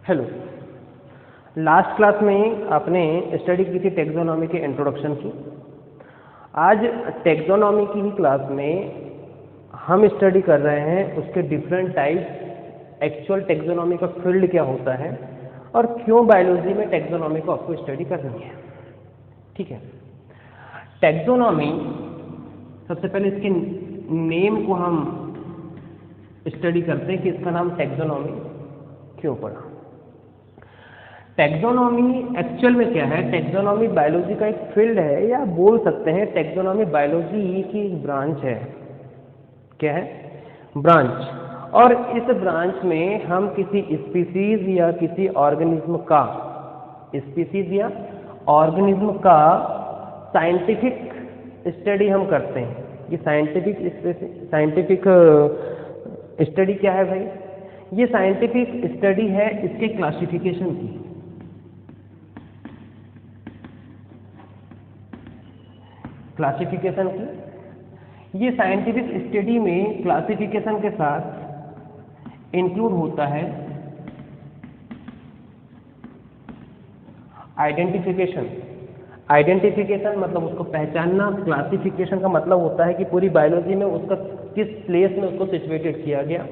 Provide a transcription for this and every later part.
Hello. Last class में आपने study की थी टैक्सोनॉमी के इंट्रोडक्शन की। आज टैक्सोनॉमी की ही क्लास में हम स्टडी कर रहे हैं उसके डिफरेंट टाइप्स, एक्चुअल टैक्सोनॉमी का फील्ड क्या होता है और क्यों बायोलॉजी में टैक्सोनॉमी को आपको स्टडी करनी है। ठीक है। टैक्सोनॉमी, सबसे पहले इसके नेम को हम स्टडी करते हैं कि इसका नाम टैक्सोनॉमी क्यों पड़ा। टैक्सोनॉमी एक्चुअल में क्या है? टैक्सोनॉमी बायोलॉजी का एक फील्ड है, या बोल सकते हैं टैक्सोनॉमी बायोलॉजी की एक ब्रांच है। क्या है? ब्रांच। और इस ब्रांच में हम किसी स्पीसीज या किसी ऑर्गेनिज्म का, स्पीसीज या ऑर्गेनिज्म का साइंटिफिक स्टडी हम करते हैं। ये साइंटिफिक स्टडी क्या है भाई? ये साइंटिफिक स्टडी है इसके क्लासिफिकेशन की। क्लासिफिकेशन की। ये साइंटिफिक स्टडी में क्लासिफिकेशन के साथ इंक्लूड होता है आइडेंटिफिकेशन। आइडेंटिफिकेशन मतलब उसको पहचानना, क्लासिफिकेशन का मतलब होता है कि पूरी बायोलॉजी में उसका किस प्लेस में उसको सिचुएटेड किया गया।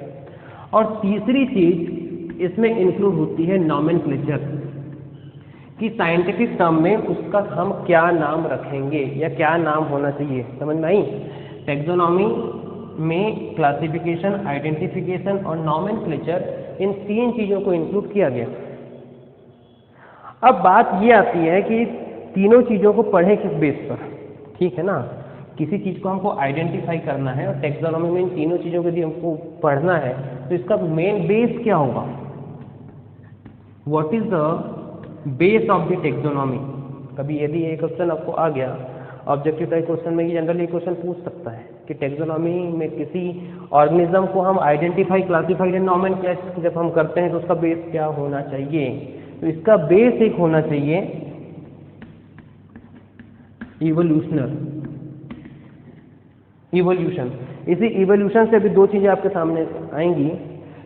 और तीसरी चीज इसमें इंक्लूड होती है नॉमेनक्लेचर, कि साइंटिफिक टर्म में उसका हम क्या नाम रखेंगे या क्या नाम होना चाहिए। समझ में आई? टैक्सोनॉमी में क्लासिफिकेशन, आइडेंटिफिकेशन और नॉमेनक्लेचर, इन तीन चीजों को इंक्लूड किया गया। अब बात ये आती है कि तीनों चीजों को पढ़ें किस बेस पर। ठीक है ना? किसी चीज को हमको आइडेंटिफाई करना है और टैक्सोनॉमी में इन तीनों चीजों को यदि हमको पढ़ना है तो इसका मेन बेस क्या होगा? What is the base of the taxonomy? कभी यदि ये क्वेश्चन आपको आ गया ऑब्जेक्टिव टाइप क्वेश्चन में, जनरली क्वेश्चन पूछ सकता है कि टैक्सोनॉमी में किसी ऑर्गेनिज्म को हम आइडेंटिफाई, क्लासिफाई एंड नॉमेनक्लेचर जब हम करते हैं तो उसका बेस क्या होना चाहिए? तो इसका बेस एक होना चाहिए इवोल्यूशन। इसी इवोल्यूशन से भी दो चीजें आपके सामने आएंगी।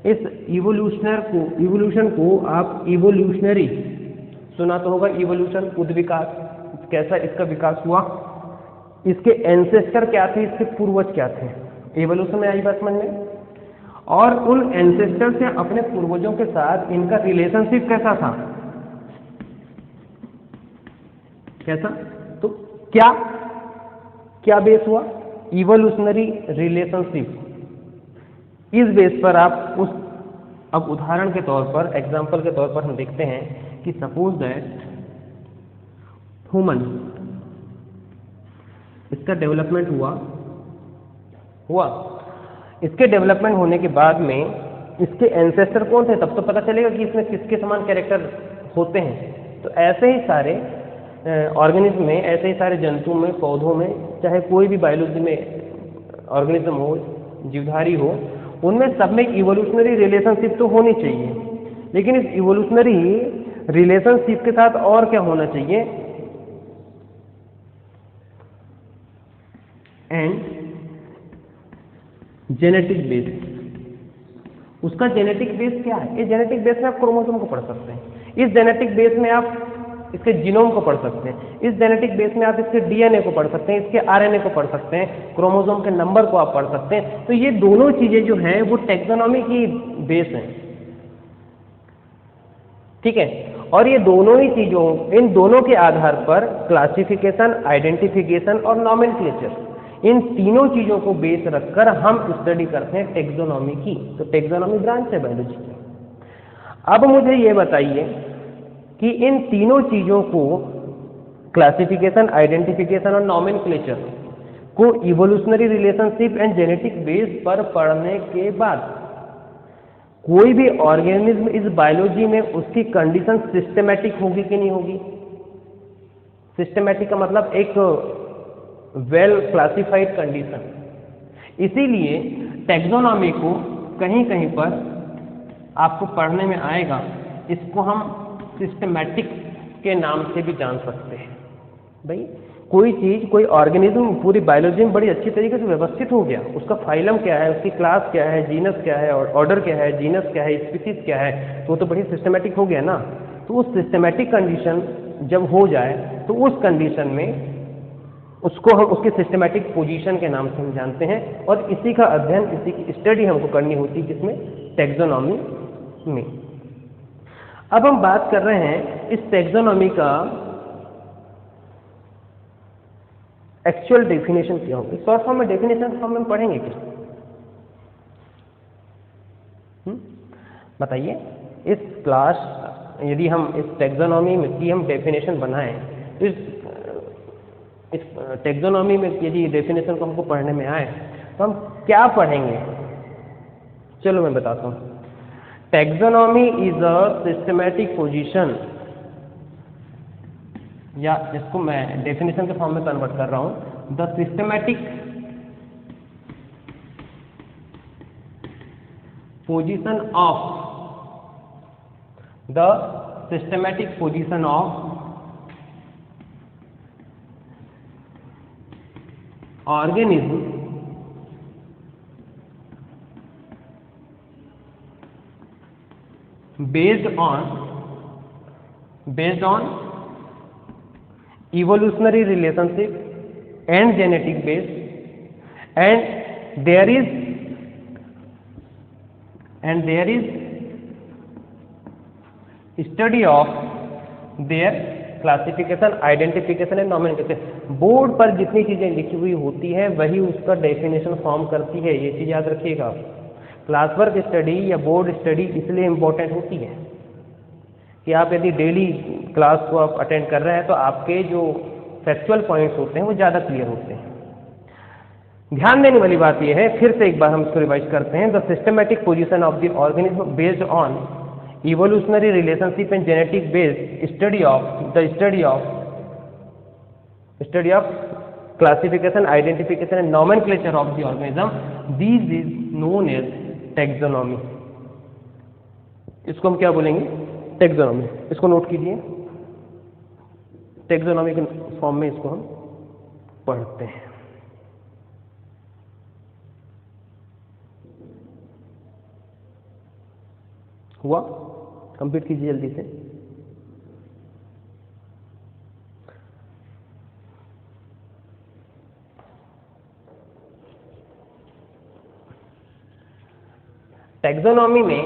इस इवोल्यूशन को आप इवोल्यूशनरी सुना तो होगा। इवोल्यूशन, उद्विकास, कैसा इसका विकास हुआ, इसके एंसेस्टर क्या थे, इसके पूर्वज क्या थे। इवोल्यूशन में आई बात समझ में? और उन एंसेस्टर से अपने पूर्वजों के साथ इनका रिलेशनशिप कैसा था, कैसा? तो क्या बेस हुआ? Evolutionary relationship. इस बेस पर आप उस, अब उदाहरण के तौर पर, एग्जाम्पल के तौर पर हम देखते हैं कि सपोज दैट ह्यूमन, इसका डेवलपमेंट हुआ। इसके डेवलपमेंट होने के बाद में इसके एंसेस्टर कौन थे, तब तो पता चलेगा कि इसमें किसके समान कैरेक्टर होते हैं। तो ऐसे ही सारे ऑर्गेनिज्म में, ऐसे ही सारे जंतु में, पौधों में, चाहे कोई भी बायोलॉजी में ऑर्गेनिज्म हो, जीवधारी हो, उनमें सब में इवोल्यूशनरी रिलेशनशिप तो होनी चाहिए। लेकिन इस इवोल्यूशनरी रिलेशनशिप के साथ और क्या होना चाहिए? And genetic base. उसका जेनेटिक बेस क्या है? इस जेनेटिक बेस में आप क्रोमोसोम को पढ़ सकते हैं। इस जेनेटिक बेस में आप इसके जीनोम को पढ़ सकते हैं। इस जेनेटिक बेस में आप इसके डीएनए को पढ़ सकते हैं, इसके आरएनए को पढ़ सकते हैं, क्रोमोसोम के नंबर को आप पढ़ सकते हैं। तो ये दोनों चीजें जो हैं वो टैक्सोनॉमी की बेस हैं। ठीक है? और ये दोनों ही चीजों, इन दोनों के आधार पर क्लासिफिकेशन, आइडेंटिफिकेशन और नॉमेनक्लेचर, इन तीनों चीजों को बेस रखकर हम स्टडी करते हैं टैक्सोनॉमी की। तो टैक्सोनॉमी ब्रांच है बायोलॉजी की। अब मुझे ये बताइए कि इन तीनों चीजों को, क्लासिफिकेशन, आइडेंटिफिकेशन और नॉमेनक्लेचर को evolutionary relationship and genetic base पर पढ़ने के बाद कोई भी ऑर्गेनिज्म इस बायोलॉजी में उसकी कंडीशन सिस्टमैटिक होगी कि नहीं होगी? सिस्टमैटिक का मतलब एक वेल क्लासिफाइड कंडीशन। इसीलिए टैक्सोनॉमी को कहीं कहीं पर आपको पढ़ने में आएगा, इसको हम सिस्टमैटिक के नाम से भी जान सकते हैं। भाई कोई चीज़, कोई ऑर्गेनिज्म पूरी बायोलॉजी में बड़ी अच्छी तरीके से व्यवस्थित हो गया, उसका फाइलम क्या है, उसकी क्लास क्या है, जीनस क्या है, ऑर्डर क्या है, जीनस क्या है, स्पीसीज क्या है, तो वो तो बड़ी सिस्टमेटिक हो गया ना। तो उस सिस्टमेटिक कंडीशन जब हो जाए तो उस कंडीशन में उसको हम उसके सिस्टमेटिक पोजीशन के नाम से हम जानते हैं, और इसी का अध्ययन, इसी की स्टडी हमको करनी होती है, किसमें? टैक्सोनॉमी में। अब हम बात कर रहे हैं इस टैक्सोनॉमी का एक्चुअल डेफिनेशन क्या होगी। शॉर्ट फॉर्म में, डेफिनेशन फॉर्म में पढ़ेंगे क्या? बताइए। इस क्लास, यदि हम इस टैक्सोनॉमी में की हम डेफिनेशन बनाएं, तो इस टैक्सोनॉमी में यदि डेफिनेशन को हमको पढ़ने में आए तो हम क्या पढ़ेंगे? चलो मैं बताता हूँ। Taxonomy is a systematic position, या इसको मैं डेफिनेशन के फॉर्म में कन्वर्ट कर रहा हूं, the systematic position of, the systematic position of organism based on evolutionary relationship and genetic base, and there is study of their classification, identification and nomenclature. Board पर जितनी चीजें लिखी हुई होती है वही उसका डेफिनेशन फॉर्म करती है, ये चीज याद रखिएगा। क्लास वर्क स्टडी या बोर्ड स्टडी इसलिए इंपॉर्टेंट होती है कि आप यदि डेली क्लास को आप अटेंड कर रहे हैं तो आपके जो फैक्चुअल पॉइंट्स होते हैं वो ज़्यादा क्लियर होते हैं। ध्यान देने वाली बात यह है, फिर से एक बार हम इसको रिवाइज करते हैं। The systematic position of the organism based on evolutionary relationship and genetic based study of classification, identification and nomenclature of the organism, this is known as taxonomy. इसको हम क्या बोलेंगे? टैक्सोनॉमी। इसको नोट कीजिए, टैक्सोनॉमी के form में इसको हम पढ़ते हैं। हुआ? कंप्लीट कीजिए जल्दी से। टैक्सोनॉमी में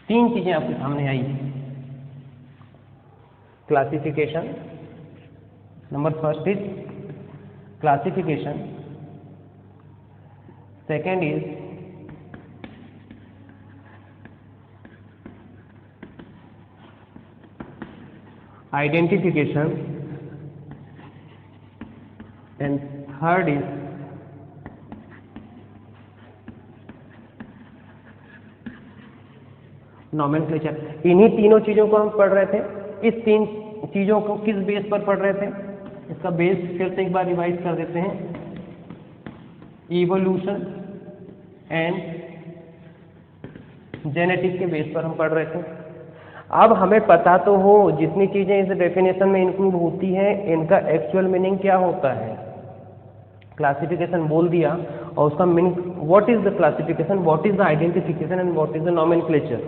तीन चीजें आपके सामने आई। Classification, number first is classification, second is identification and third is nomenclature. इन्हीं तीनों चीजों को हम पढ़ रहे थे। इस तीन चीजों को किस बेस पर पढ़ रहे थे? इसका बेस फिर से एक बार रिवाइज कर देते हैं। इवोल्यूशन एंड जेनेटिक के बेस पर हम पढ़ रहे थे। अब हमें पता तो हो जितनी चीजें इस डेफिनेशन में इंक्लूड होती हैं इनका एक्चुअल मीनिंग क्या होता है। क्लासिफिकेशन बोल दिया और उसका meaning, what is the classification, what is the identification and what is the nomenclature.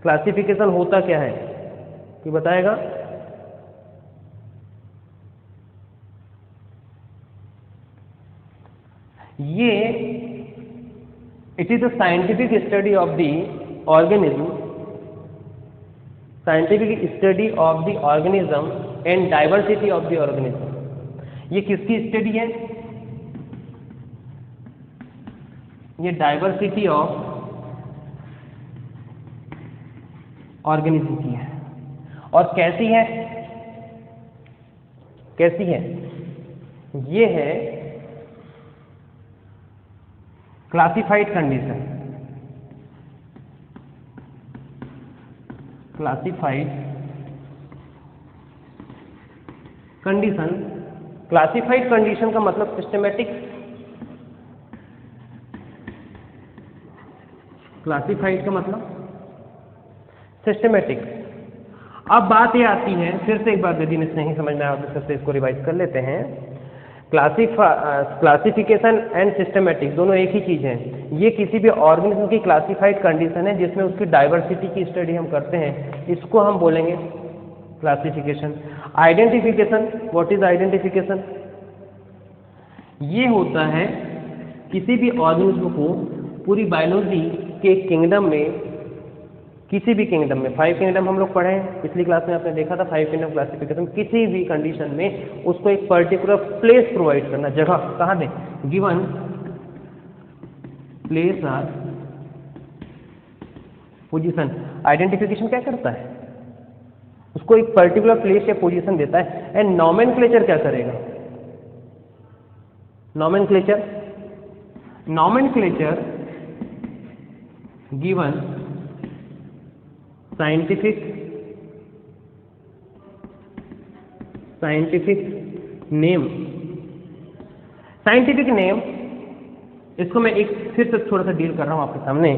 Classification होता क्या है कि बताएगा? ये it is the scientific study of the organism, scientific study of the organism and diversity of the organism. ये किसकी study है? ये डाइवर्सिटी ऑफ ऑर्गेनिज्म की है। और कैसी है? कैसी है? ये है classified condition, classified condition. Classified condition का मतलब सिस्टमैटिक, क्लासिफाइड का मतलब सिस्टमैटिक। अब बात ये आती है, फिर से एक बार यदि नहीं समझ में आया तो फिर से इसको रिवाइज कर लेते हैं। क्लासिफिकेशन एंड सिस्टमेटिक दोनों एक ही चीज़ है। ये किसी भी ऑर्गेनिज्म की क्लासिफाइड कंडीशन है जिसमें उसकी डाइवर्सिटी की स्टडी हम करते हैं, इसको हम बोलेंगे classification. Identification, what is identification? ये होता है किसी भी ऑर्गेनिज्म को पूरी बायोलॉजी के किंगडम में, किसी भी किंगडम में, 5 किंगडम हम लोग पढ़े हैं पिछली क्लास में, आपने देखा था 5 किंगडम क्लासिफिकेशन। किसी भी कंडीशन में उसको एक पर्टिकुलर प्लेस प्रोवाइड करना, जगह कहाँ दें, given place or position. Identification क्या करता है, उसको एक पर्टिकुलर प्लेस या पोजीशन देता है। एंड नॉमेनक्लेचर क्या करेगा? Nomenclature given scientific name. Scientific name, इसको मैं एक फिर से थोड़ा सा डील कर रहा हूं आपके सामने।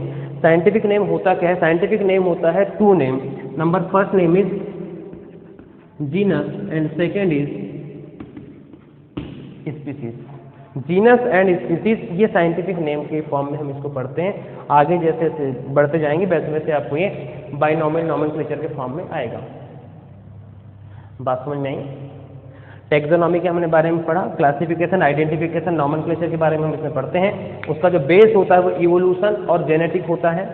साइंटिफिक नेम होता क्या है? साइंटिफिक नेम होता है 2 name. Number first name is genus and second is species. Genus and species, ये साइंटिफिक नेम के फॉर्म में हम इसको पढ़ते हैं। आगे जैसे जैसे बढ़ते जाएंगे वैसे वैसे आपको ये बाइनॉमियल नॉमेनक्लेचर के फॉर्म में आएगा। बात समझ में आई? टेक्सोनॉमी के हमने बारे में पढ़ा, क्लासिफिकेशन, आइडेंटिफिकेशन, नॉमेनक्लेचर के बारे में हम इसमें पढ़ते हैं। उसका जो बेस होता है वो इवोल्यूशन और जेनेटिक होता है।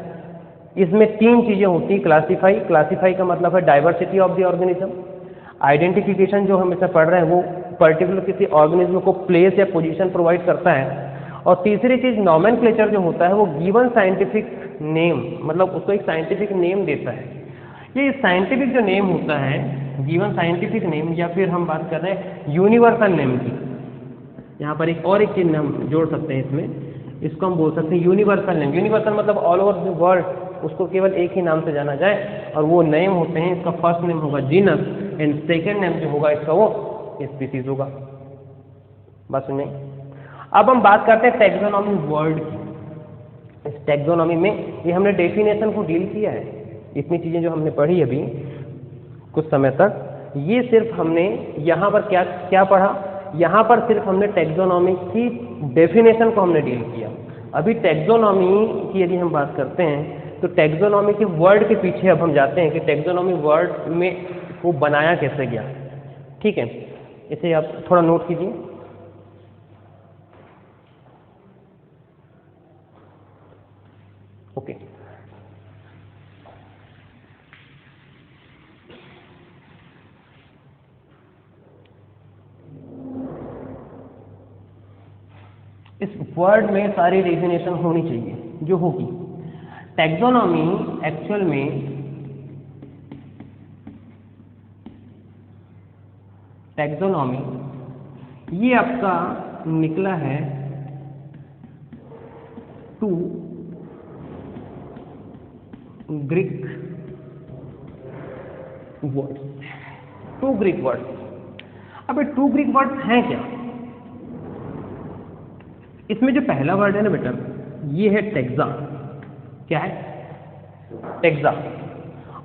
इसमें 3 चीजें होती हैं। क्लासीफाई का मतलब है diversity of the organism. Identification जो हम इसमें पढ़ रहे हैं वो पर्टिकुलर किसी ऑर्गेनिज्म को प्लेस या पोजीशन प्रोवाइड करता है। और तीसरी चीज नॉमेनक्लेचर जो होता है वो गिवन साइंटिफिक नेम, मतलब उसको एक साइंटिफिक नेम देता है। ये साइंटिफिक जो नेम होता है, गिवन साइंटिफिक नेम, या फिर हम बात कर रहे हैं यूनिवर्सल नेम की। यहाँ पर एक और एक चीज हम जोड़ सकते हैं इसमें, इसको हम बोल सकते हैं यूनिवर्सल नेम। यूनिवर्सल मतलब ऑल ओवर द वर्ल्ड उसको केवल एक ही नाम से जाना जाए, और वो नेम होते हैं, इसका फर्स्ट नेम होगा जीनस एंड सेकेंड नेम जो होगा इसका वो स्पीसीज होगा। बस नहीं। अब हम बात करते हैं टैक्सोनॉमी वर्ड की। इस टैक्सोनॉमी में ये हमने डेफिनेशन को डील किया है। इतनी चीजें जो हमने पढ़ी अभी कुछ समय तक, ये सिर्फ हमने यहाँ पर क्या क्या पढ़ा, यहाँ पर सिर्फ हमने टैक्सोनॉमी की डेफिनेशन को हमने डील किया। अभी टैक्सोनॉमी की यदि हम बात करते हैं तो टैक्सोनॉमी के वर्ड के पीछे अब हम जाते हैं कि टैक्सोनॉमी वर्ड में वो बनाया कैसे गया। ठीक है, इसे आप थोड़ा नोट कीजिए। ओके, इस वर्ड में सारी डेफिनेशन होनी चाहिए जो होगी। टैक्सोनॉमी एक्चुअल में टैक्सोनॉमी ये आपका निकला है 2 ग्रीक वर्ड्स। 2 Greek words. अब ये 2 ग्रीक वर्ड्स हैं क्या? इसमें जो पहला वर्ड है ना बेटा, ये है टेक्सा। क्या है? टेक्सा।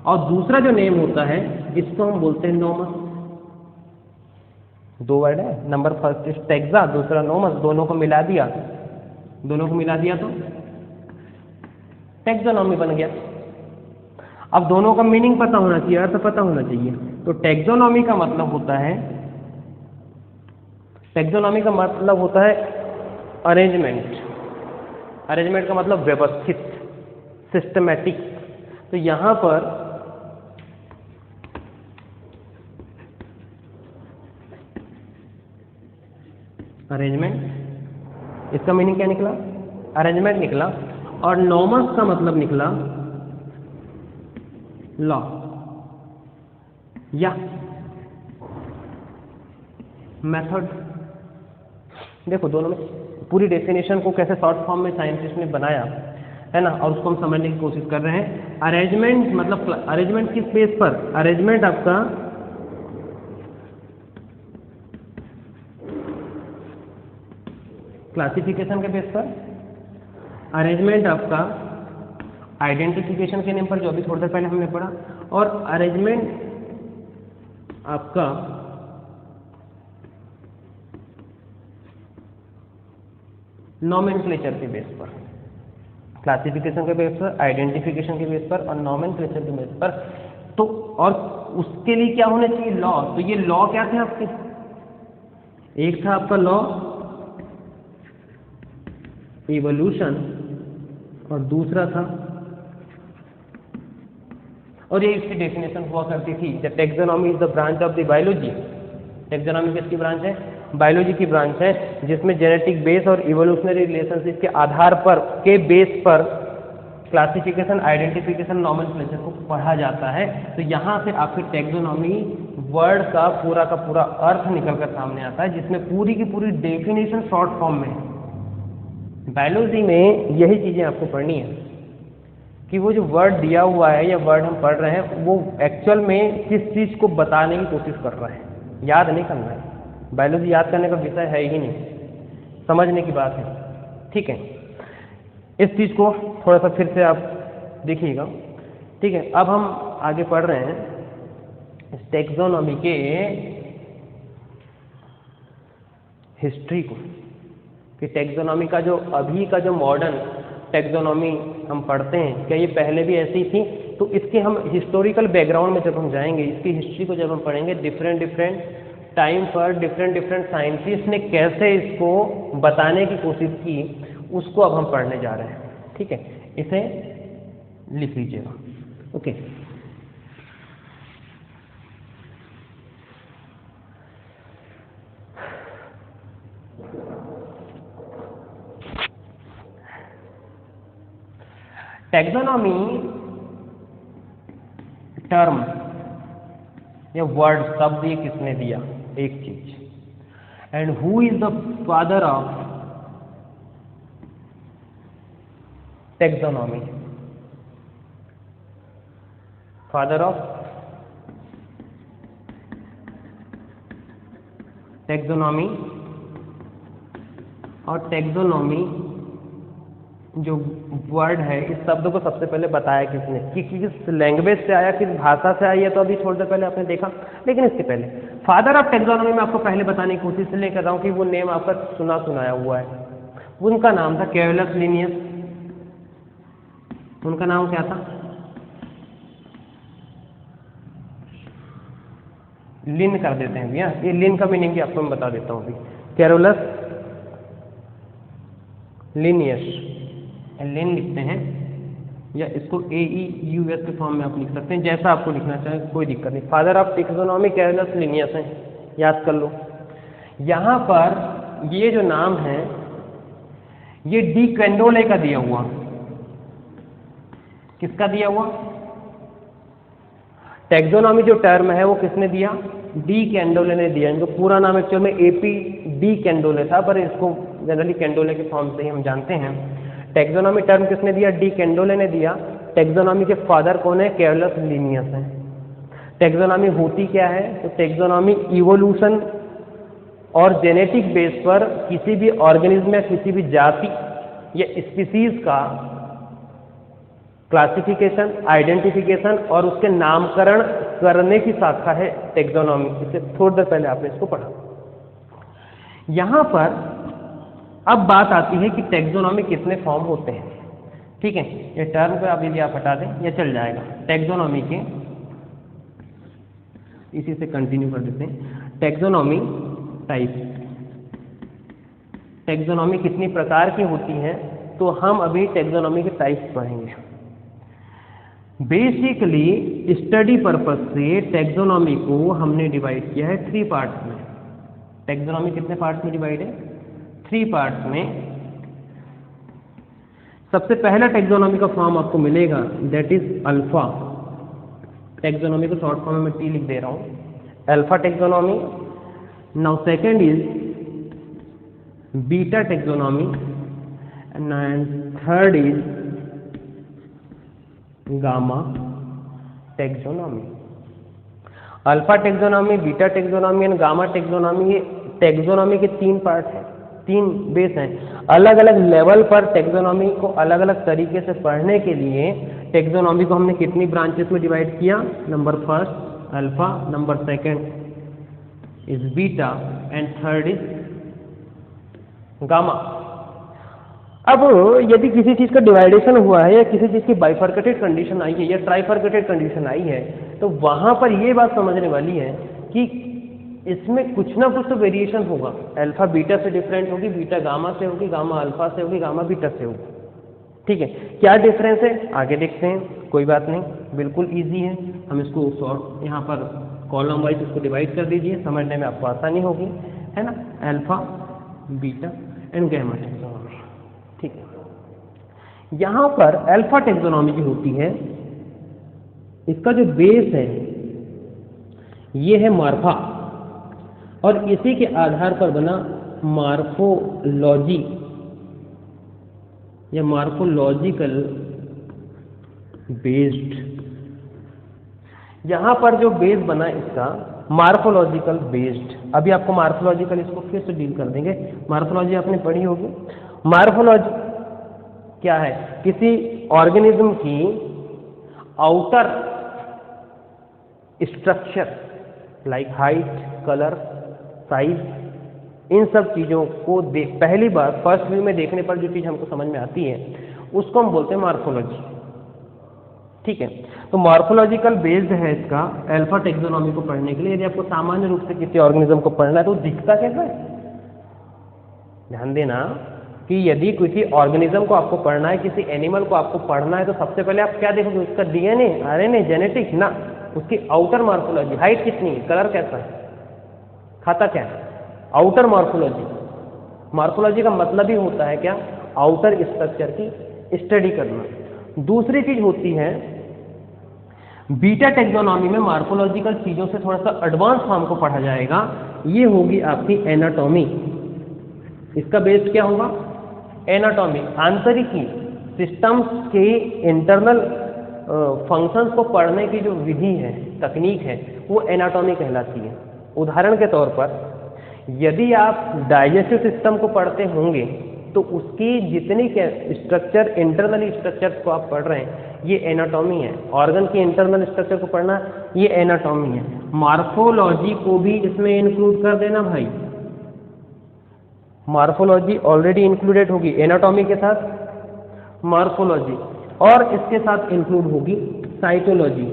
और दूसरा जो नेम होता है इसको हम बोलते हैं नोमस। 2 वर्ड है, नंबर फर्स्ट इज टेक्सा, दूसरा नोमस। दोनों को मिला दिया तो टैक्सोनॉमी बन गया। अब दोनों का मीनिंग पता होना चाहिए, अर्थ पता होना चाहिए। तो टैक्सोनॉमी का मतलब होता है अरेंजमेंट। अरेंजमेंट का मतलब व्यवस्थित, सिस्टमैटिक। तो यहां पर अरेंजमेंट, इसका मीनिंग क्या निकला? अरेंजमेंट निकला। और नॉमस का मतलब निकला लॉ या मेथड। देखो दोनों में पूरी डेफिनेशन को कैसे शॉर्ट फॉर्म में साइंटिस्ट ने बनाया है ना, और उसको हम समझने की कोशिश कर रहे हैं। अरेंजमेंट मतलब अरेंजमेंट किस बेस पर? अरेंजमेंट आपका क्लासिफिकेशन के बेस पर, अरेंजमेंट आपका आइडेंटिफिकेशन के नेम पर, जो अभी थोड़ी देर पहले हमने पढ़ा, और अरेंजमेंट आपका नॉमेनक्लेचर के बेस पर, क्लासिफिकेशन के बेस पर, आइडेंटिफिकेशन के बेस पर और नॉमेनक्लेचर के बेस पर। तो और उसके लिए क्या होना चाहिए? लॉ। तो ये लॉ क्या थे आपके? एक था आपका लॉ इवोल्यूशन और दूसरा था, और ये इसकी डेफिनेशन हुआ करती थी, the taxonomy is the branch of the biology. Taxonomy किसकी ब्रांच है? बायोलॉजी की ब्रांच है, जिसमें जेनेटिक बेस और इवोल्यूशनरी रिलेशनशिप के आधार पर के बेस पर क्लासिफिकेशन, आइडेंटिफिकेशन, नॉमेनक्लेचर को पढ़ा जाता है। तो यहाँ से आपके टेक्सोनॉमी वर्ड का पूरा अर्थ निकल कर सामने आता है, जिसमें पूरी की पूरी डेफिनेशन शॉर्ट फॉर्म में है। बायोलॉजी में यही चीजें आपको पढ़नी है कि वो जो वर्ड दिया हुआ है या वर्ड हम पढ़ रहे हैं वो एक्चुअल में किस चीज को बताने की कोशिश कर रहा है, याद नहीं करना है। बायोलॉजी याद करने का विषय है ही नहीं, समझने की बात है। ठीक है, इस चीज को थोड़ा सा फिर से आप देखिएगा। ठीक है, अब हम आगे पढ़ रहे हैं इस टेक्सोनॉमी के हिस्ट्री को, कि टेक्सोनॉमी का जो अभी का जो मॉडर्न टेक्सोनॉमी हम पढ़ते हैं, क्या ये पहले भी ऐसी थी? तो इसके हम हिस्टोरिकल बैकग्राउंड में जब हम जाएंगे, इसकी हिस्ट्री को जब हम पढ़ेंगे, डिफरेंट टाइम पर डिफरेंट साइंटिस्ट ने कैसे इसको बताने की कोशिश की, उसको अब हम पढ़ने जा रहे हैं। ठीक है, इसे लिख लीजिएगा। ओके, टैक्सोनॉमी टर्म या वर्ड शब्द ये किसने दिया? एक चीज, and who is the father of taxonomy? Father of taxonomy, और टैक्सोनॉमी जो वर्ड है, इस शब्द को सबसे पहले बताया किसने, कि किस लैंग्वेज से आया, किस भाषा से आई है, तो अभी थोड़ी देर पहले आपने देखा। लेकिन इसके पहले फादर ऑफ टैक्सोनॉमी में आपको पहले बताने की कोशिश इसलिए कर रहा हूँ कि वो नेम आपका सुनाया हुआ है। उनका नाम था कैरोलस लिनियस। उनका नाम क्या था? लिन कर देते हैं भैया, ये लिन का मीनिंग भी आपको मैं बता देता हूँ अभी। कैरोलस लिनियस, लिन लिखते हैं, या इसको AEUS के फॉर्म में आप लिख सकते हैं, जैसा आपको लिखना चाहे, कोई दिक्कत नहीं। Father of taxonomy Carolus Linnaeus है, याद कर लो। यहाँ पर ये जो नाम है ये डी कैंडोले का दिया हुआ। किसका दिया हुआ? टैक्सोनॉमी जो टर्म है वो किसने दिया? डी कैंडोले ने दिया। इनका पूरा नाम एक्चुअल में AP डी कैंडोले था, पर इसको जनरली कैंडोले के फॉर्म से ही हम जानते हैं। टैक्सोनॉमी टर्म किसने दिया? डी कैंडोले ने दिया। टैक्सोनॉमी के फादर कौन है? कैरोलस लिनियस है। टैक्सोनॉमी होती क्या है? तो टैक्सोनॉमी इवोल्यूशन और जेनेटिक बेस पर किसी भी ऑर्गेनिज्म या किसी भी जाति या स्पीसीज का क्लासिफिकेशन, आइडेंटिफिकेशन और उसके नामकरण करने की शाखा है टैक्सोनॉमी। इससे थोड़ी देर पहले आपने इसको पढ़ा। यहां पर अब बात आती है कि टैक्सोनॉमी कितने फॉर्म होते हैं। ठीक है, ये टर्म को आप यदि आप हटा दें, यह चल जाएगा। टैक्सोनॉमी के इसी से कंटिन्यू कर देते हैं। टैक्सोनॉमी टाइप, टैक्सोनॉमी कितनी प्रकार की होती है, तो हम अभी टैक्सोनॉमी के टाइप्स पढ़ेंगे। बेसिकली स्टडी पर्पस से टैक्सोनॉमी को हमने डिवाइड किया है 3 पार्ट्स में। टैक्सोनॉमी कितने पार्ट्स में डिवाइड है? 3 पार्ट्स में। सबसे पहला टैक्सोनॉमी का फॉर्म आपको मिलेगा, दैट इज अल्फा। टैक्सोनॉमी को शॉर्ट फॉर्म में T लिख दे रहा हूं, alpha taxonomy. Now second is beta taxonomy and third is gamma taxonomy. Alpha taxonomy, beta taxonomy and gamma taxonomy, ये टैक्सोनॉमी के 3 पार्ट हैं, 3 बेस हैं। अलग अलग लेवल पर टैक्सोनॉमी को अलग अलग तरीके से पढ़ने के लिए टैक्सोनॉमी को हमने कितनी ब्रांचेस में डिवाइड किया? Number first alpha, number second is beta and third is gamma. अब यदि किसी चीज का डिवाइडेशन हुआ है या किसी चीज की बाइफर्केटेड कंडीशन आई है या ट्राइफर्केटेड कंडीशन आई है, तो वहां पर यह बात समझने वाली है कि इसमें कुछ ना कुछ तो वेरिएशन होगा। अल्फा बीटा से डिफरेंट होगी, बीटा गामा से होगी, गामा अल्फा से होगी, गामा बीटा से होगी। ठीक है, क्या डिफरेंस है आगे देखते हैं, कोई बात नहीं, बिल्कुल इजी है। हम इसको शॉर्ट यहाँ पर कॉलम वाइज इसको डिवाइड कर दीजिए, समझने में आपको आसानी होगी, है ना। Alpha beta and gamma taxonomy. ठीक है, यहाँ पर अल्फा टेक्सोनॉमी जो होती है, इसका जो बेस है ये है मार्फा, और इसी के आधार पर बना मार्फोलॉजी या मार्फोलॉजिकल बेस्ड। यहां पर जो बेस बना इसका मार्फोलॉजिकल बेस्ड। अभी आपको मार्फोलॉजिकल इसको फिर से डील कर देंगे, मार्फोलॉजी आपने पढ़ी होगी। मार्फोलॉजी क्या है, किसी ऑर्गेनिज्म की outer structure like height, colour, size, इन सब चीजों को पहली बार फर्स्ट व्यू में देखने पर जो चीज हमको समझ में आती है उसको हम बोलते हैं मार्फोलॉजी। ठीक है, तो मार्फोलॉजिकल बेस्ड है इसका अल्फा टेक्सोनॉमी को पढ़ने के लिए। यदि आपको सामान्य रूप से किसी ऑर्गेनिज्म को पढ़ना है तो दिखता कैसा है, ध्यान देना कि यदि किसी ऑर्गेनिज्म को आपको पढ़ना है, किसी एनिमल को आपको पढ़ना है, तो सबसे पहले आप क्या देखोगे, उसका डीएनए, आरएनए, जेनेटिक्स ना, उसकी आउटर मार्फोलॉजी, हाइट कितनी है, कलर कैसा है, खाता क्या है, आउटर मार्फोलॉजी। मार्फोलॉजी का मतलब ही होता है क्या, आउटर स्ट्रक्चर की स्टडी करना। दूसरी चीज होती है बीटा टेक्सोनॉमी में मार्फोलॉजिकल चीजों से थोड़ा सा एडवांस फॉर्म को पढ़ा जाएगा, ये होगी आपकी एनाटॉमी। इसका बेस क्या होगा, एनाटॉमी, आंतरिकी, सिस्टम्स के इंटरनल फंक्शंस को पढ़ने की जो विधि है, तकनीक है, वो एनाटॉमी कहलाती है। उदाहरण के तौर पर यदि आप डाइजेस्टिव सिस्टम को पढ़ते होंगे तो उसकी जितनी स्ट्रक्चर, इंटरनल स्ट्रक्चर्स को आप पढ़ रहे हैं, ये एनाटॉमी है। ऑर्गन की इंटरनल स्ट्रक्चर को पढ़ना, ये एनाटॉमी है। मार्फोलॉजी को भी इसमें इंक्लूड कर देना भाई, मार्फोलॉजी ऑलरेडी इंक्लूडेड होगी एनाटॉमी के साथ, मार्फोलॉजी, और इसके साथ इंक्लूड होगी साइटोलॉजी।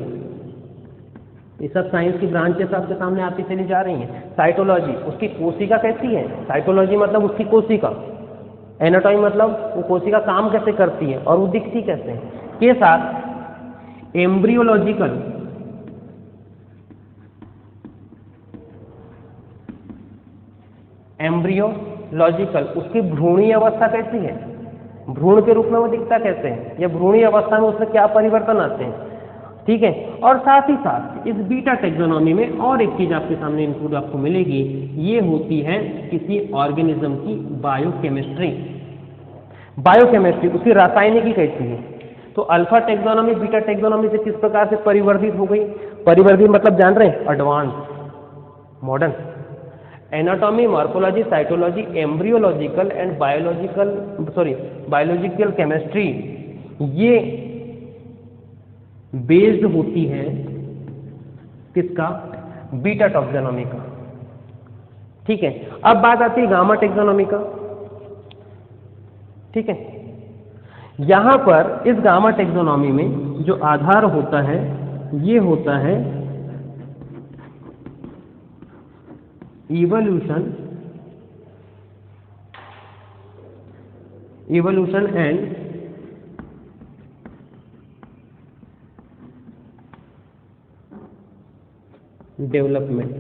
ये सब साइंस की ब्रांचेस आपके सामने आती चली जा रही हैं। साइटोलॉजी, उसकी कोशिका कैसी है, साइटोलॉजी मतलब उसकी कोशिका, एनाटॉमी मतलब वो कोशिका काम कैसे करती है और वो दिखती कैसे है, के साथ एम्ब्रियोलॉजिकल, एम्ब्रियोलॉजिकल, उसकी भ्रूणीय अवस्था कैसी है, भ्रूण के रूप में वो दिखता कैसे है, या भ्रूणीय अवस्था में उसमें क्या परिवर्तन आते हैं। ठीक है, और साथ ही साथ इस बीटा टेक्सोनॉमी में और एक चीज आपके सामने इंक्लूड आपको मिलेगी, ये होती है किसी ऑर्गेनिज्म की बायोकेमिस्ट्री। बायोकेमिस्ट्री, उसकी रासायनिकी कैसी है। तो अल्फा टेक्सोनॉमी बीटा टेक्सोनॉमी से किस प्रकार से परिवर्तित हो गई, परिवर्तित मतलब जान रहे हैं, advance, modern. Anatomy, morphology, cytology, embryological and biological chemistry, ये बेस्ड होती है किसका, बीटा टेक्सोनॉमी का। ठीक है, अब बात आती है गामा टेक्सोनॉमी का। ठीक है, यहां पर इस गामा टेक्सोनॉमी में जो आधार होता है ये होता है इवोल्यूशन एंड डेवलपमेंट।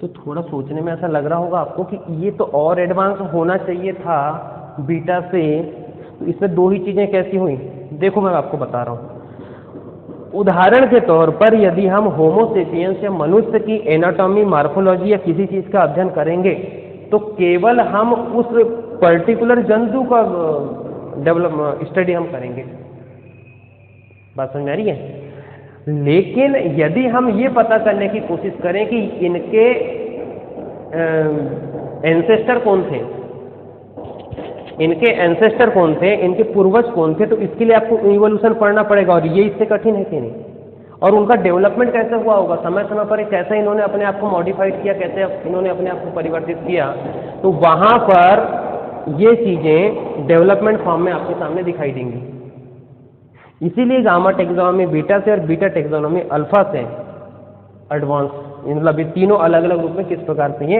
तो थोड़ा सोचने में ऐसा लग रहा होगा आपको कि ये तो और एडवांस होना चाहिए था बीटा से, तो इसमें दो ही चीजें कैसी हुई। देखो मैं आपको बता रहा हूं, उदाहरण के तौर पर यदि हम होमोसेपियंस या मनुष्य की एनाटॉमी, मार्फोलॉजी या किसी चीज का अध्ययन करेंगे तो केवल हम उस पर्टिकुलर जंतु का स्टडी हम करेंगे, बात समझ आ रही है। लेकिन यदि हम ये पता करने की कोशिश करें कि इनके एंसेस्टर कौन थे, इनके एंसेस्टर कौन थे, इनके पूर्वज कौन थे, तो इसके लिए आपको इवोल्यूशन पढ़ना पड़ेगा, और ये इससे कठिन है कि नहीं। और उनका डेवलपमेंट कैसे हुआ होगा, समय समय पर कैसे इन्होंने अपने आप को मॉडिफाइड किया, कैसे इन्होंने अपने आप को परिवर्तित किया, तो वहां पर ये चीजें डेवलपमेंट फॉर्म में आपके सामने दिखाई देंगी। इसीलिए गामा टेक्सोनॉमी बीटा से और बीटा टेक्सोनॉमी अल्फा से एडवांस, मतलब ये तीनों अलग अलग रूप में किस प्रकार से ये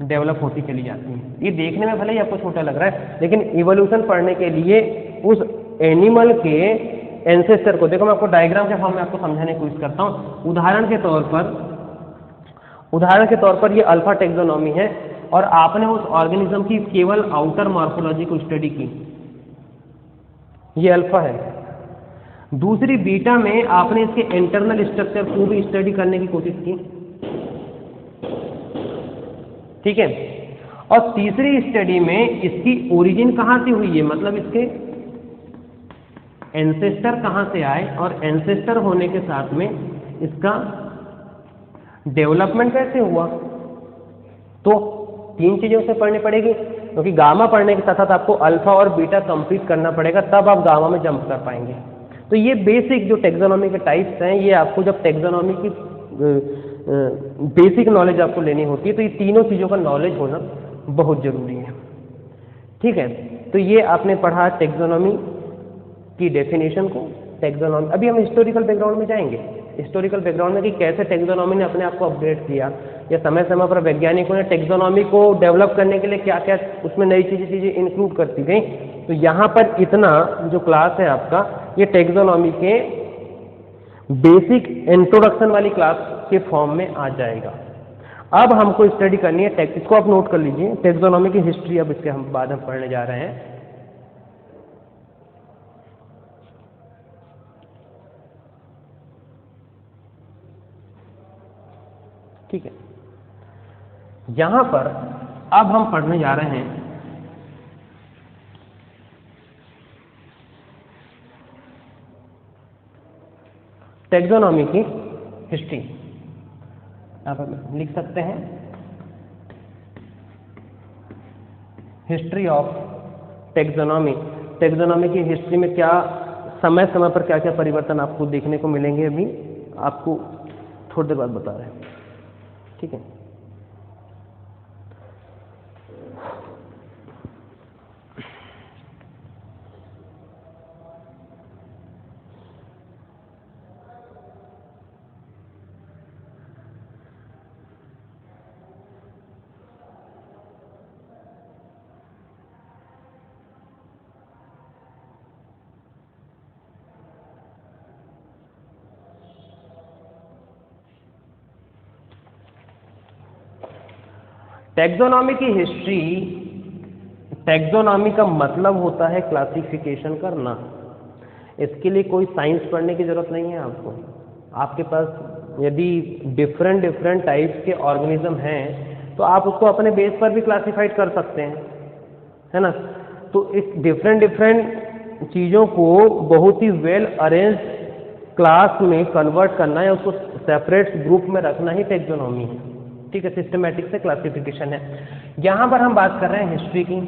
डेवलप होती चली जाती हैं। ये देखने में भले ही आपको छोटा लग रहा है, लेकिन इवोल्यूशन पढ़ने के लिए उस एनिमल के एंसेस्टर को देखो, मैं आपको डायग्राम के फॉर्म में आपको समझाने की कोशिश करता हूँ। उदाहरण के तौर पर ये अल्फा टेक्सोनॉमी है और आपने उस ऑर्गेनिज्म की केवल आउटर मॉर्फोलॉजी को स्टडी की, ये अल्फा है। दूसरी बीटा में आपने इसके इंटरनल स्ट्रक्चर को भी स्टडी करने की कोशिश की, ठीक है। और तीसरी स्टडी में इसकी ओरिजिन कहां से हुई है, मतलब इसके एंसेस्टर कहां से आए और एंसेस्टर होने के साथ में इसका डेवलपमेंट कैसे हुआ। तो तीन चीजों से पढ़नी पड़ेगी, क्योंकि गामा पढ़ने के साथ साथ आपको अल्फा और बीटा कंप्लीट करना पड़ेगा, तब आप गामा में जंप कर पाएंगे। तो ये बेसिक जो टेक्सोनॉमी के टाइप्स हैं, ये आपको जब टेक्सोनॉमी की बेसिक नॉलेज आपको लेनी होती है, तो ये तीनों चीज़ों का नॉलेज होना बहुत ज़रूरी है, ठीक है। तो ये आपने पढ़ा टेक्सोनॉमी की डेफिनेशन को, टेक्सोनॉमी। अभी हम हिस्टोरिकल बैकग्राउंड में जाएंगे, हिस्टोरिकल बैकग्राउंड में कि कैसे टेक्सोनॉमी ने अपने आप को अपडेट किया, या समय समय पर वैज्ञानिकों ने टेक्सोनॉमी को डेवलप करने के लिए क्या क्या उसमें नई चीज़ें इंक्लूड करती गई। तो यहाँ पर इतना जो क्लास है आपका, ये टेक्सोनॉमी के बेसिक इंट्रोडक्शन वाली क्लास के फॉर्म में आ जाएगा। अब हमको स्टडी करनी है इसको आप नोट कर लीजिए, टेक्सोनॉमी की हिस्ट्री। अब इसके हम बाद में पढ़ने जा रहे हैं। ठीक है, यहां पर अब हम पढ़ने जा रहे हैं टेक्सोनॉमी की हिस्ट्री। आप लिख सकते हैं हिस्ट्री ऑफ टेक्सोनॉमी। टेक्सोनॉमी की हिस्ट्री में क्या समय समय पर क्या क्या परिवर्तन आपको देखने को मिलेंगे, अभी आपको थोड़ी देर बाद बता रहे हैं, ठीक है। टेक्सोनॉमी की हिस्ट्री, टेक्सोनॉमी का मतलब होता है क्लासिफिकेशन करना। इसके लिए कोई साइंस पढ़ने की जरूरत नहीं है आपको। आपके पास यदि डिफरेंट टाइप्स के ऑर्गेनिज्म हैं, तो आप उसको अपने बेस पर भी क्लासिफाइड कर सकते हैं, है ना। तो इस डिफरेंट चीज़ों को बहुत ही वेल अरेंज क्लास में कन्वर्ट करना या उसको सेपरेट ग्रुप में रखना ही टेक्सोनॉमी है, ठीक है। सिस्टमेटिक से क्लासिफिकेशन है। यहाँ पर हम बात कर रहे हैं हिस्ट्री की।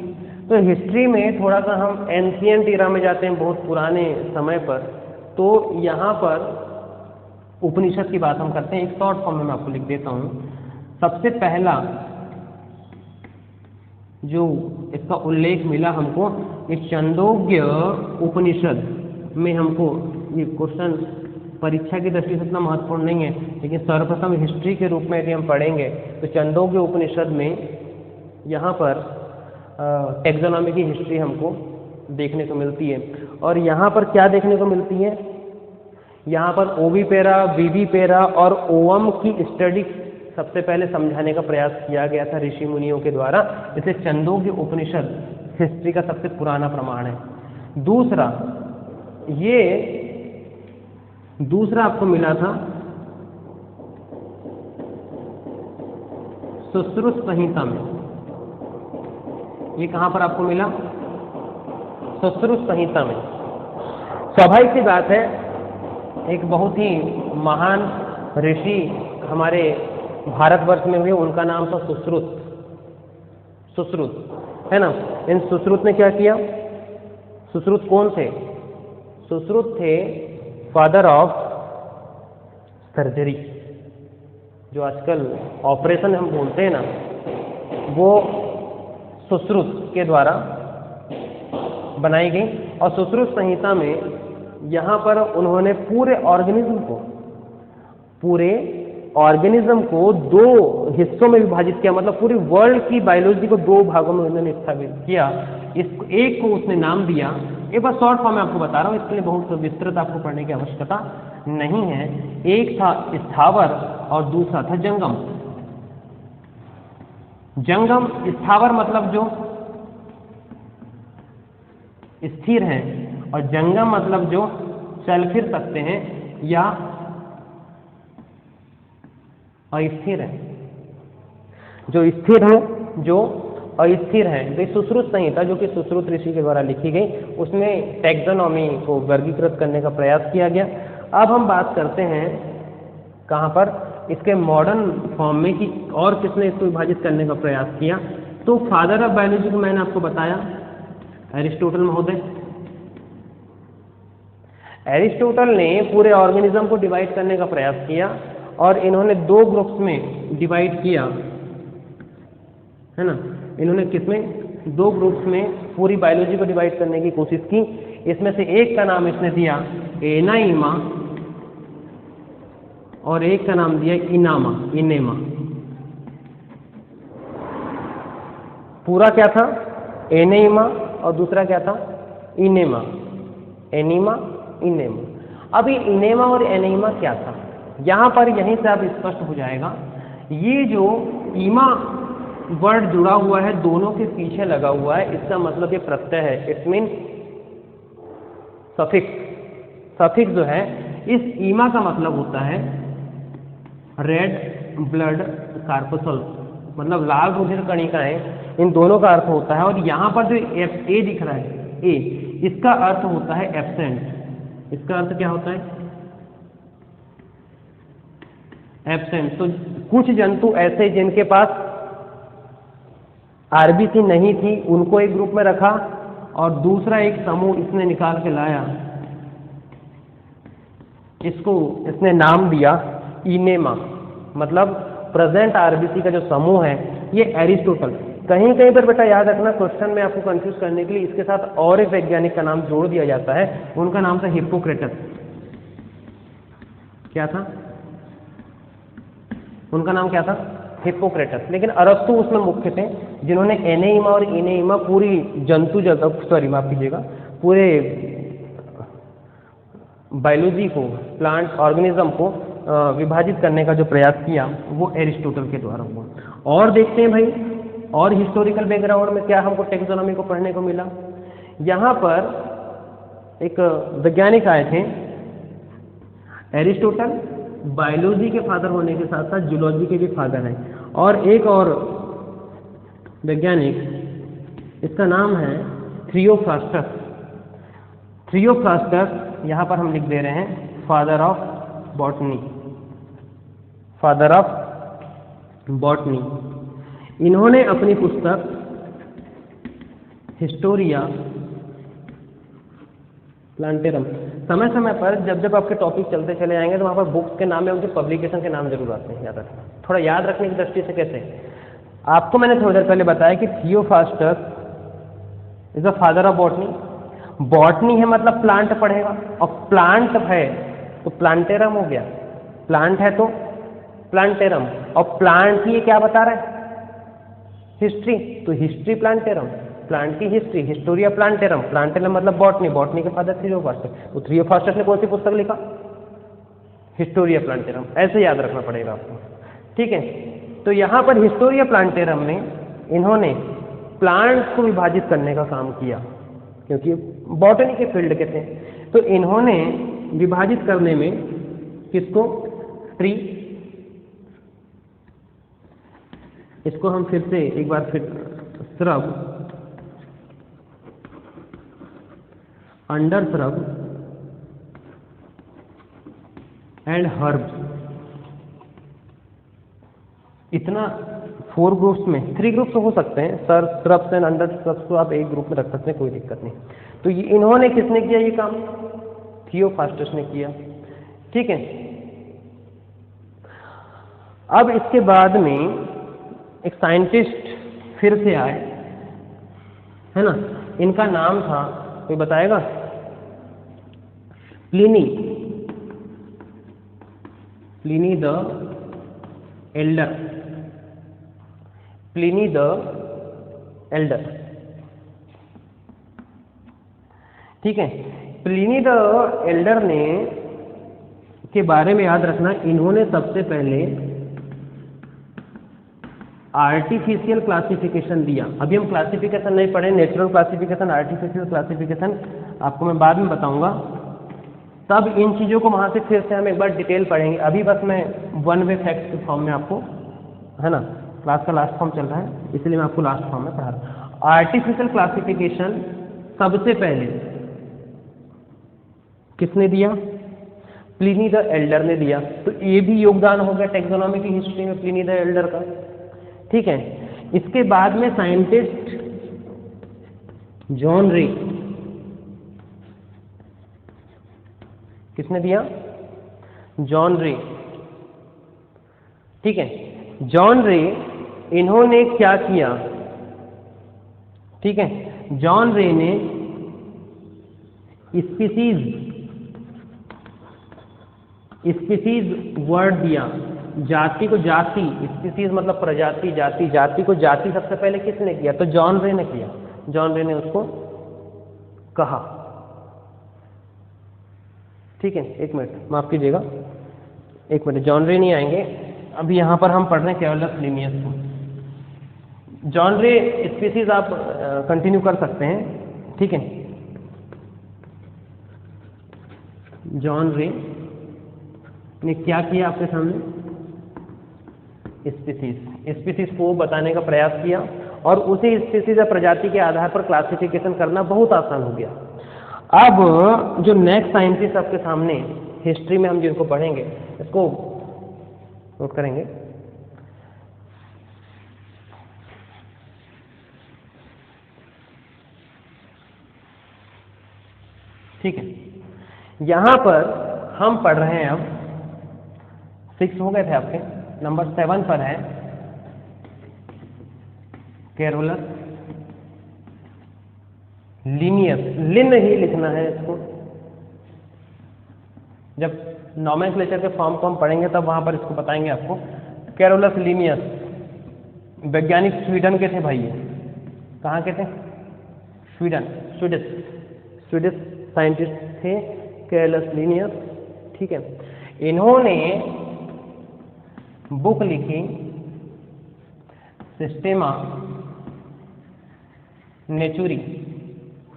तो हिस्ट्री में थोड़ा सा हम एंशिएंट इरा में जाते हैं, बहुत पुराने समय पर। तो यहाँ पर उपनिषद की बात हम करते हैं। एक शॉर्ट फॉर्म में मैं आपको लिख देता हूँ। सबसे पहला जो इसका उल्लेख मिला हमको, ये छंदोग्य उपनिषद में हमको, ये क्वेश्चन परीक्षा की दृष्टि से इतना महत्वपूर्ण नहीं है, लेकिन सर्वप्रथम हिस्ट्री के रूप में यदि हम पढ़ेंगे तो छंदोग्य उपनिषद में यहाँ पर टेक्सोनॉमी की हिस्ट्री हमको देखने को मिलती है। और यहाँ पर क्या देखने को मिलती है, यहाँ पर ओविपेरा, विविपेरा और ओवम की स्टडी सबसे पहले समझाने का प्रयास किया गया था ऋषि मुनियों के द्वारा। इसलिए छंदोग्य उपनिषद हिस्ट्री का सबसे पुराना प्रमाण है। दूसरा आपको मिला था सुश्रुत संहिता में। ये कहां पर आपको मिला? सुश्रुत संहिता में। स्वाभाविक सी बात है, एक बहुत ही महान ऋषि हमारे भारतवर्ष में हुए, उनका नाम था सुश्रुत, है ना। इन सुश्रुत ने क्या किया? सुश्रुत कौन थे? सुश्रुत थे फादर ऑफ सर्जरी, जो आजकल ऑपरेशन हम बोलते हैं ना, वो सुश्रुत के द्वारा बनाई गई। और सुश्रुत संहिता में यहाँ पर उन्होंने पूरे ऑर्गेनिज्म को दो हिस्सों में विभाजित किया, मतलब पूरी वर्ल्ड की बायोलॉजी को दो भागों में उन्होंने स्थापित किया। इसको एक को उसने नाम दिया, एक बार शॉर्ट फॉर्म में आपको बता रहा हूँ, इसके लिए बहुत विस्तृत आपको पढ़ने की आवश्यकता नहीं है। एक था स्थावर और दूसरा था जंगम। जंगम, स्थावर मतलब जो स्थिर है, और जंगम मतलब जो चल फिर सकते हैं या अस्थिर है। जो स्थिर है, जो अस्थिर है। तो सुश्रुत संहिता, जो कि सुश्रुत ऋषि के द्वारा लिखी गई, उसमें टैक्सोनॉमी को वर्गीकृत करने का प्रयास किया गया। अब हम बात करते हैं कहाँ पर, इसके मॉडर्न फॉर्म में, कि और किसने इसको विभाजित करने का प्रयास किया। तो फादर ऑफ बायोलॉजी को मैंने आपको बताया, एरिस्टोटल महोदय। एरिस्टोटल ने पूरे ऑर्गेनिज्म को डिवाइड करने का प्रयास किया, और इन्होंने दो ग्रुप्स में डिवाइड किया, है ना। इन्होंने किसमें, दो ग्रुप्स में पूरी बायोलॉजी को डिवाइड करने की कोशिश की। इसमें से एक का नाम इसने दिया एनाइमा, और एक का नाम दिया इनेमा। पूरा क्या था, एनेमा, और दूसरा क्या था, इनेमा। Enema, enema. अब ये इनेमा और एनेमा क्या था, यहां पर यहीं से आप स्पष्ट हो जाएगा। ये जो ईमा वर्ड जुड़ा हुआ है, दोनों के पीछे लगा हुआ है, इसका मतलब ये प्रत्यय है। It mean suffix. सफिक्स जो है, इस ईमा का मतलब होता है रेड ब्लड कार्पसल, मतलब लाल रुधिर कणिकाएं, इन दोनों का अर्थ होता है। और यहां पर जो ए दिख रहा है, ए, इसका अर्थ होता है एब्सेंट। इसका अर्थ क्या होता है, एब्सेंट। तो कुछ जंतु ऐसे जिनके पास आरबीसी नहीं थी, उनको एक ग्रुप में रखा, और दूसरा एक समूह इसने निकाल के लाया, इसको इसने नाम दिया इनेमा, मतलब प्रेजेंट आरबीसी का जो समूह है, ये एरिस्टोटल। कहीं कहीं पर बेटा याद रखना, क्वेश्चन में आपको कंफ्यूज करने के लिए इसके साथ और एक वैज्ञानिक का नाम जोड़ दिया जाता है, उनका नाम था हिप्पोक्रेटस। क्या था उनका नाम, क्या था, हिप्पोक्रेटस। लेकिन अरस्तु उसमें मुख्य थे, जिन्होंने एनेइमा और इनेइमा पूरी जंतु जगत, सॉरी माफ कीजिएगा, पूरे बायोलॉजी को, प्लांट ऑर्गेनिज्म को विभाजित करने का जो प्रयास किया, वो एरिस्टोटल के द्वारा हुआ। और देखते हैं भाई, और हिस्टोरिकल बैकग्राउंड में क्या हमको टैक्सोनॉमी को पढ़ने को मिला। यहाँ पर एक वैज्ञानिक आए थे, एरिस्टोटल बायोलॉजी के फादर होने के साथ साथ जूलॉजी के भी फादर हैं। और एक और वैज्ञानिक, इसका नाम है थियोफ्रास्टस। थियोफ्रास्टस यहाँ पर हम लिख दे रहे हैं father of botany. Father of botany. इन्होंने अपनी पुस्तक हिस्टोरिया प्लांटेरम, समय समय पर जब जब आपके टॉपिक चलते चले जाएंगे तो वहाँ पर बुक्स के नाम या उनके पब्लिकेशन के नाम जरूर आते हैं, याद रखना। थोड़ा याद रखने की दृष्टि से कैसे, आपको मैंने थोड़ी देर पहले बताया कि Theophrastus is the father of botany. Botany है मतलब प्लांट पढ़ेगा, और प्लांट है तो प्लांटेरम हो गया, प्लांट है तो प्लांटेरम, और प्लांट की क्या बता रहा है, हिस्ट्री, तो हिस्ट्री प्लांटेरम, प्लांट की हिस्ट्री, हिस्टोरिया प्लांटेरम। प्लांटेरम मतलब बॉटनी, बॉटनी के फादर थियोफ्रास्टस। तो थियोफ्रास्टस ने कौन सी पुस्तक लिखा, हिस्टोरिया प्लांटेरम। ऐसे याद रखना पड़ेगा आपको, ठीक है। तो यहाँ पर हिस्टोरिया प्लांटेरम में इन्होंने प्लांट्स को विभाजित करने का काम किया, क्योंकि बॉटनी के फील्ड के थे। तो इन्होंने विभाजित करने में किसको, ट्री, इसको हम फिर से एक बार फिर shrub, under shrub and herbs, इतना 4 ग्रुप्स में, 3 ग्रुप्स हो सकते हैं sir, shrubs and under shrubs को आप एक ग्रुप में रख सकते हैं, कोई दिक्कत नहीं। तो ये इन्होंने किसने किया ये काम, थियोफ्रास्टस ने किया। ठीक है। अब इसके बाद में एक साइंटिस्ट फिर से आए, है ना, इनका नाम था, कोई बताएगा? Pliny the Elder, Pliny the Elder, ठीक है। प्लिनी द एल्डर ने के बारे में याद रखना, इन्होंने सबसे पहले आर्टिफिशियल क्लासिफिकेशन दिया। अभी हम क्लासिफिकेशन नहीं पढ़े, नेचुरल क्लासिफिकेशन, आर्टिफिशियल क्लासिफिकेशन आपको मैं बाद में बताऊंगा। तब इन चीज़ों को वहाँ से फिर से हम एक बार डिटेल पढ़ेंगे। अभी बस मैं वन वे फैक्ट के फॉर्म में आपको, है ना, क्लास का लास्ट फॉर्म चल रहा है इसलिए मैं आपको लास्ट फॉर्म में पढ़ा रहा हूँ। आर्टिफिशियल क्लासिफिकेशन सबसे पहले किसने दिया? प्लिनी द एल्डर ने दिया। तो ये भी योगदान हो गया टैक्सोनॉमी की हिस्ट्री में प्लिनी द एल्डर का, ठीक है। इसके बाद में साइंटिस्ट जॉन रे, किसने दिया? जॉन रे, ठीक है। जॉन रे, इन्होंने क्या किया? ठीक है, जॉन रे ने स्पीसीज वर्ड दिया, जाति को जाति, स्पीसीज मतलब प्रजाति, जाति, जाति को जाति सबसे पहले किसने किया? तो जॉन रे ने किया। जॉन रे ने उसको कहा, ठीक है। एक मिनट माफ कीजिएगा, एक मिनट, जॉन रे नहीं आएंगे अभी, यहां पर हम पढ़ रहे हैं कैरोलस लिनियस को। जॉन रे स्पीसीज आप कंटिन्यू कर सकते हैं, ठीक है। जॉन रे ने क्या किया आपके सामने? स्पीसीज को बताने का प्रयास किया और उसी स्पीसीज या प्रजाति के आधार पर क्लासिफिकेशन करना बहुत आसान हो गया। अब जो नेक्स्ट साइंटिस्ट आपके सामने हिस्ट्री में हम जिनको पढ़ेंगे, इसको नोट करेंगे, ठीक है। यहां पर हम पढ़ रहे हैं, अब 6 हो गए थे आपके, नंबर 7 पर है कैरोलस लिनियस। लिन ही लिखना है इसको, जब नॉमेनक्लेचर के फॉर्म को हम पढ़ेंगे तब वहां पर इसको बताएंगे आपको। कैरोलस लिनियस वैज्ञानिक स्वीडन के थे भाई, ये कहाँ के थे? स्वीडन, स्वीडिश साइंटिस्ट थे कैरोलस लिनियस, ठीक है। इन्होंने बुक लिखी सिस्टेमा नेचुरी।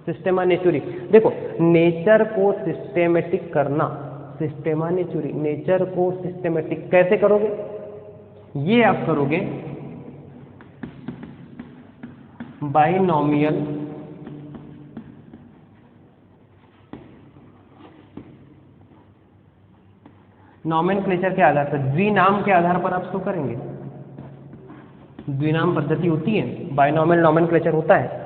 सिस्टेमा नेचुरी, देखो नेचर को सिस्टेमेटिक करना, सिस्टेमा नेचुरी, नेचर को सिस्टेमेटिक कैसे करोगे? ये आप करोगे बाइनोमियल नॉमेनक्लेचर के आधार पर, द्विनाम के आधार पर आप इसको करेंगे। द्विनाम पद्धति होती है, बाइनोमियल नॉमेनक्लेचर होता है।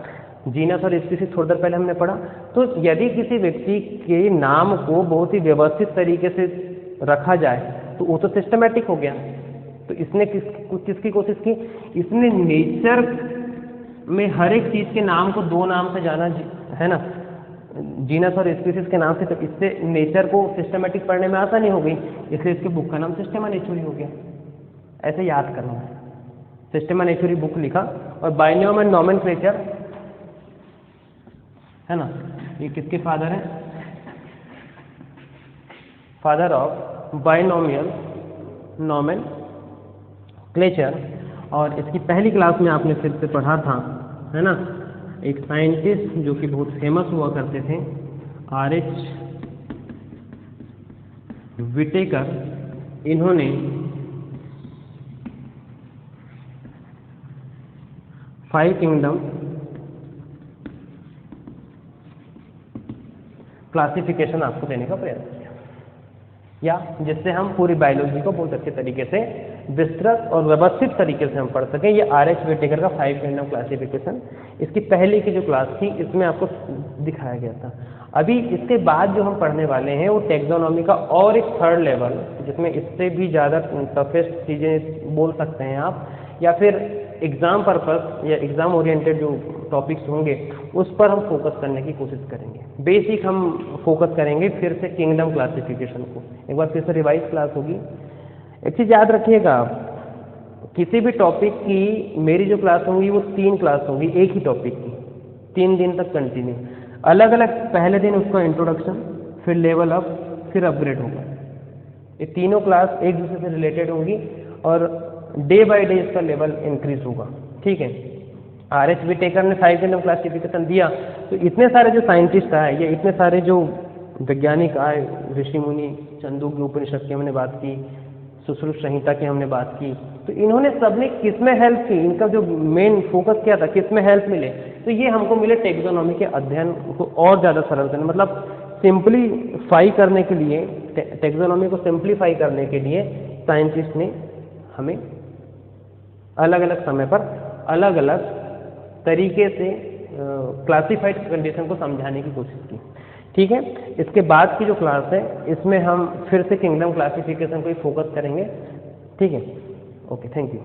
जीनस और स्पीसीज थोड़ी देर पहले हमने पढ़ा। तो यदि किसी व्यक्ति के नाम को बहुत ही व्यवस्थित तरीके से रखा जाए तो वो तो सिस्टमैटिक हो गया। तो इसने किसकी कोशिश की? इसने नेचर में हर एक चीज के नाम को 2 नाम से जाना, है ना, जीनस और स्पीसीज के नाम से। तो इससे नेचर को सिस्टमैटिक पढ़ने में आसानी हो गई, इसलिए इसके बुक का नाम सिस्टेमा नेचुरी हो गया। ऐसे याद करना है, सिस्टेमा नेचुरी बुक लिखा। और बाइनोमियल नॉमेनक्लेचर, है ना, ये किसके फादर हैं? Father of binomial nomenclature. और इसकी पहली क्लास में आपने फिर से पढ़ा था, है ना, एक साइंटिस्ट जो कि बहुत फेमस हुआ करते थे, R.H. विटेकर। इन्होंने फाइव किंगडम क्लासिफिकेशन आपको देने का प्रयास किया, या जिससे हम पूरी बायोलॉजी को बहुत अच्छे तरीके से विस्तृत और व्यवस्थित तरीके से हम पढ़ सकें। ये RH व्हिटेकर का 5 किंगडम क्लासिफिकेशन, इसकी पहले की जो क्लास थी इसमें आपको दिखाया गया था। अभी इसके बाद जो हम पढ़ने वाले हैं वो टैक्सोनॉमी का और एक थर्ड लेवल, जिसमें इससे भी ज़्यादा टफेस्ट चीज़ें बोल सकते हैं आप, या फिर एग्ज़ाम पर्पस या एग्ज़ाम ओरिएंटेड जो टॉपिक्स होंगे उस पर हम फोकस करने की कोशिश करेंगे। बेसिक हम फोकस करेंगे फिर से किंगडम क्लासिफिकेशन को, एक बार फिर से रिवाइज क्लास होगी। एक चीज़ याद रखिएगा, किसी भी टॉपिक की मेरी जो क्लास होंगी वो 3 क्लास होंगी एक ही टॉपिक की, 3 दिन तक कंटिन्यू, अलग अलग। पहले दिन उसका इंट्रोडक्शन, फिर लेवल अप, फिर अपग्रेड होगा। ये तीनों क्लास एक दूसरे से रिलेटेड होंगी और डे बाय डे इसका लेवल इंक्रीज होगा, ठीक है। RH व्हिटेकर ने 5 किंगडम क्लासिफिकेशन दिया तो इतने सारे जो साइंटिस्ट आए या इतने सारे जो वैज्ञानिक आए, ऋषि मुनि, छंदोग्य उपनिषद की हमने बात की, सुश्रुत संहिता की हमने बात की, तो इन्होंने सबने किसमें हेल्प की, इनका जो मेन फोकस क्या था, किसमें हेल्प मिले, तो ये हमको मिले टैक्सोनॉमी के अध्ययन को और ज़्यादा सरल करने, मतलब सिंप्लीफाई करने के लिए, टैक्सोनॉमी को सिंप्लीफाई करने के लिए साइंटिस्ट ने हमें अलग अलग समय पर अलग अलग तरीके से क्लासिफाइड कंडीशन को समझाने की कोशिश की, ठीक है। इसके बाद की जो क्लास है इसमें हम फिर से किंगडम क्लासिफिकेशन को ही फोकस करेंगे, ठीक है। Okay, thank you.